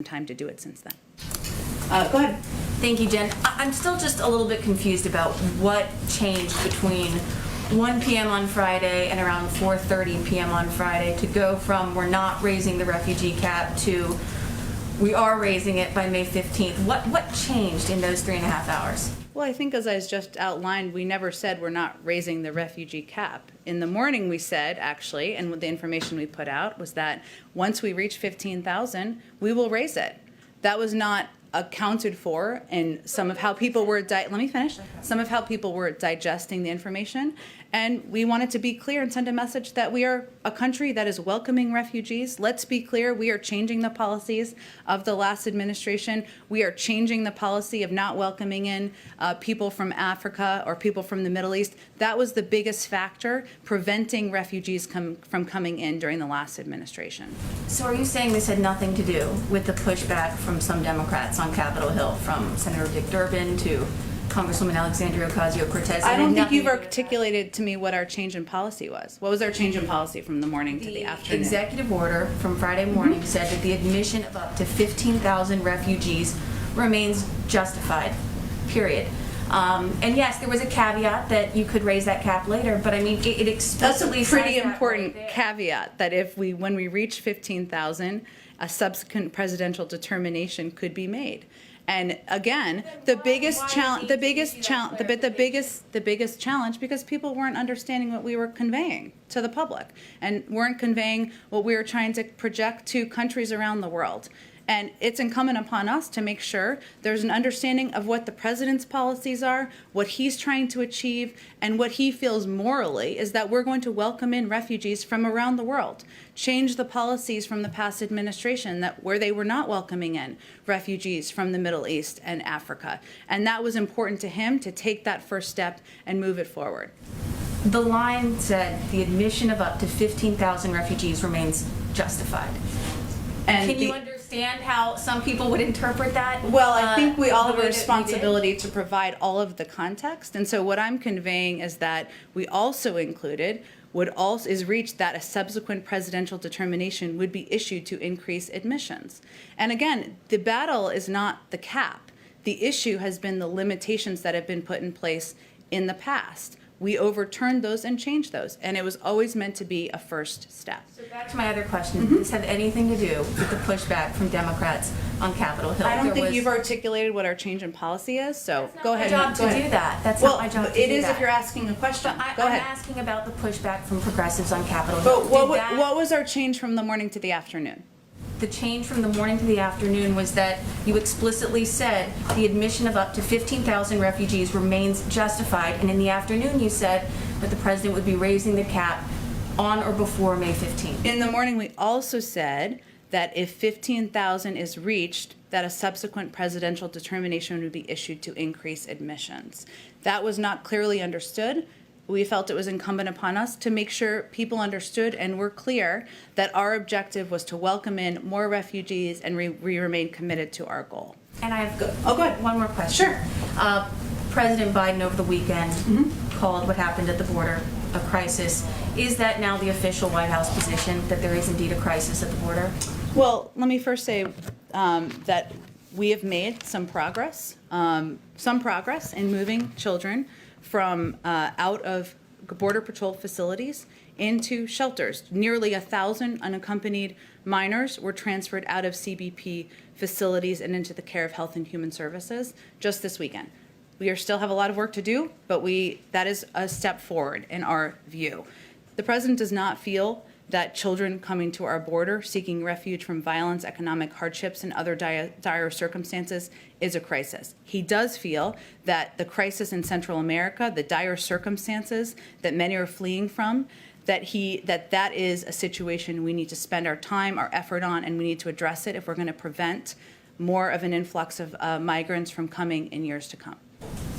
time to do it since then. Go ahead. Thank you, Jen. I'm still just a little bit confused about what changed between 1 p.m. on Friday and around 4:30 p.m. on Friday to go from we're not raising the refugee cap to we are raising it by May 15th. What changed in those 3.5 hours? Well, I think as I just outlined, we never said we're not raising the refugee cap. In the morning we said, actually, and with the information we put out, was that once we reach 15,000, we will raise it. That was not accounted for in some of how people were, let me finish, some of how people were digesting the information. And we wanted to be clear and send a message that we are a country that is welcoming refugees. Let's be clear, we are changing the policies of the last administration. We are changing the policy of not welcoming in people from Africa or people from the Middle East. That was the biggest factor preventing refugees from coming in during the last administration. So are you saying this had nothing to do with the pushback from some Democrats on Capitol Hill, from Senator Dick Durbin to Congresswoman Alexandria Ocasio-Cortez? I don't think you've articulated to me what our change in policy was. What was our change in policy from the morning to the afternoon? The executive order from Friday morning said that the admission of up to 15,000 refugees remains justified, period. And yes, there was a caveat that you could raise that cap later, but I mean, it explicitly That's a pretty says that important right there. caveat, that when we reach 15,000, a subsequent presidential determination could be made. And again, the biggest challenge, because people weren't understanding what we were conveying to the public and weren't conveying what we were trying to project to countries around the world. And it's incumbent upon us to make sure there's an understanding of what the president's policies are, what he's trying to achieve, and what he feels morally is that we're going to welcome in refugees from around the world, change the policies from the past administration where they were not welcoming in refugees from the Middle East and Africa. And that was important to him to take that first step and move it forward. The line said the admission of up to 15,000 refugees remains justified. And Can you understand how some people would interpret that? Well, I think we all have a responsibility to provide all of the context. And so what I'm conveying is that we also included is reached that a subsequent presidential determination would be issued to increase admissions. And again, the battle is not the cap. The issue has been the limitations that have been put in place in the past. We overturned those and changed those, and it was always meant to be a first step. So back to my other question, does this have anything to do with the pushback from Democrats on Capitol Hill? I don't think you've articulated what our change in policy is, so go ahead. That's not my job to do that. That's not my job to do that. It is if you're asking a question. Go ahead. I'm asking about the pushback from progressives on Capitol Hill. But what was our change from the morning to the afternoon? The change from the morning to the afternoon was that you explicitly said the admission of up to 15,000 refugees remains justified, and in the afternoon you said that the president would be raising the cap on or before May 15th. In the morning we also said that if 15,000 is reached, that a subsequent presidential determination would be issued to increase admissions. That was not clearly understood. We felt it was incumbent upon us to make sure people understood and were clear that our objective was to welcome in more refugees, and we remain committed to our goal. And I have go ahead. one more question. Sure. President Biden over the weekend called what happened at the border a crisis. Is that now the official White House position, that there is indeed a crisis at the border? Well, let me first say that we have made some progress in moving children from out of Border Patrol facilities into shelters. Nearly 1,000 unaccompanied minors were transferred out of CBP facilities and into the care of Health and Human Services just this weekend. We still have a lot of work to do, but that is a step forward in our view. The president does not feel that children coming to our border seeking refuge from violence, economic hardships, and other dire circumstances is a crisis. He does feel that the crisis in Central America, the dire circumstances that many are fleeing from, that is a situation we need to spend our time, our effort on, and we need to address it if we're going to prevent more of an influx of migrants from coming in years to come.